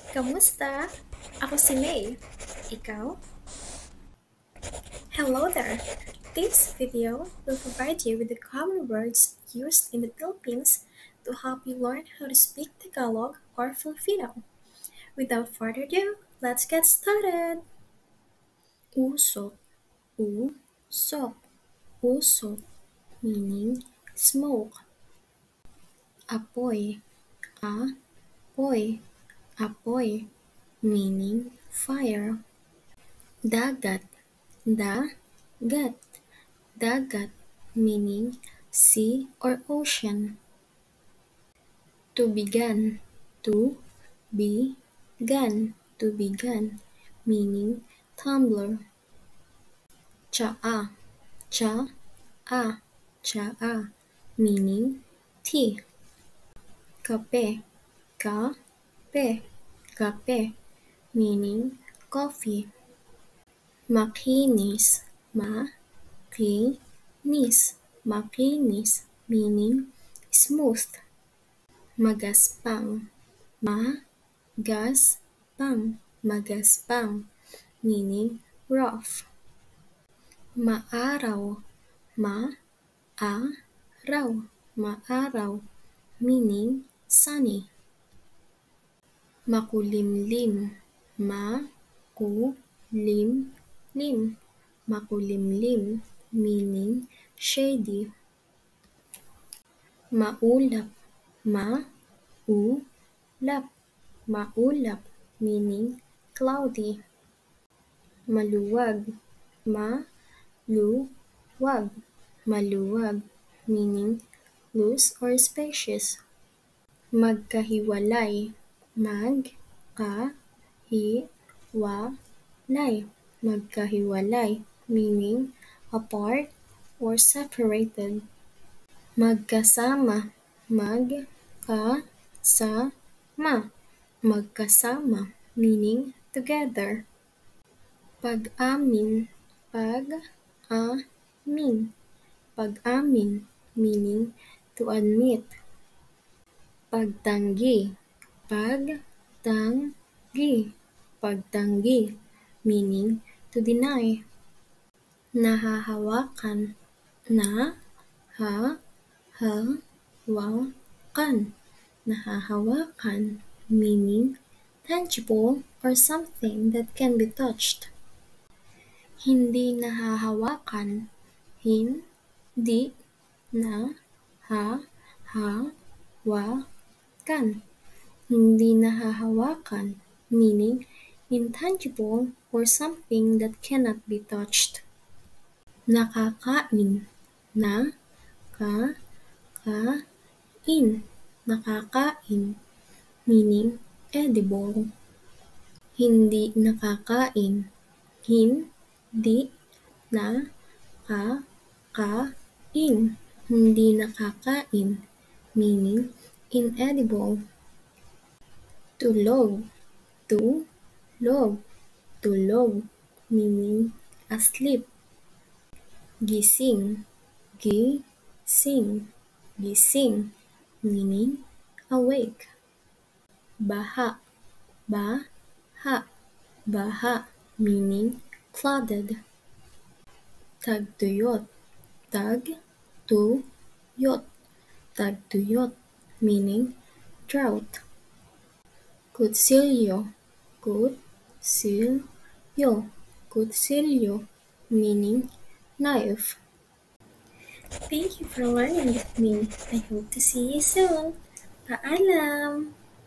Kamusta? Ako si May. Ikaw? Hello there! This video will provide you with the common words used in the Philippines to help you learn how to speak Tagalog or Filipino. Without further ado, let's get started! Usok. Usok. Usok. Meaning smoke. Apoy. Apoy. Apoy. Meaning fire. Dagat. Dagat. Dagat, meaning sea or ocean. Tubigan. Tubigan. Tubigan, meaning tumbler. Tsaa. Tsaa. Tsaa, meaning tea. Kape. Kape. Kape, meaning coffee. Makinis. Makinis. Makinis, meaning smooth. Magaspang. Magaspang. Magaspang, meaning rough. Maaraw. Maaraw. Maaraw, meaning sunny. Makulimlim. Makulimlim. Makulimlim, meaning shady. Maulap. Maulap. Maulap, meaning cloudy. Maluwag. Maluwag. Maluwag, meaning loose or spacious. Magkahiwalay. Magkahiwalay. Magkahiwalay, meaning apart or separated. Magkasama. Magkasama. Magkasama, meaning together. Pag-amin. Pag-amin. Pag-amin, meaning to admit. Pagtanggi. Pagtanggi. Pagtanggi, meaning to deny. Nahahawakan. Nahahawakan. Nahahawakan, meaning tangible or something that can be touched. Hindi nahahawakan. Hindi nahahawakan. Hindi nahahawakan, meaning intangible or something that cannot be touched. Nakakain. Nakakain. Nakakain, meaning edible. Hindi nakakain. Hindi nakakain. Hindi nakakain, meaning inedible. Tulog. Tulog. Tulog, meaning asleep. Gising. Gising. Gising, meaning awake. Baha. Baha. Baha, meaning flooded. Tagtuyot. Tagtuyot. Tagtuyot, meaning drought. Kutsilyo. Kutsilyo. Kutsilyo, meaning knife. Thank you for learning with me. I hope to see you soon. Paalam!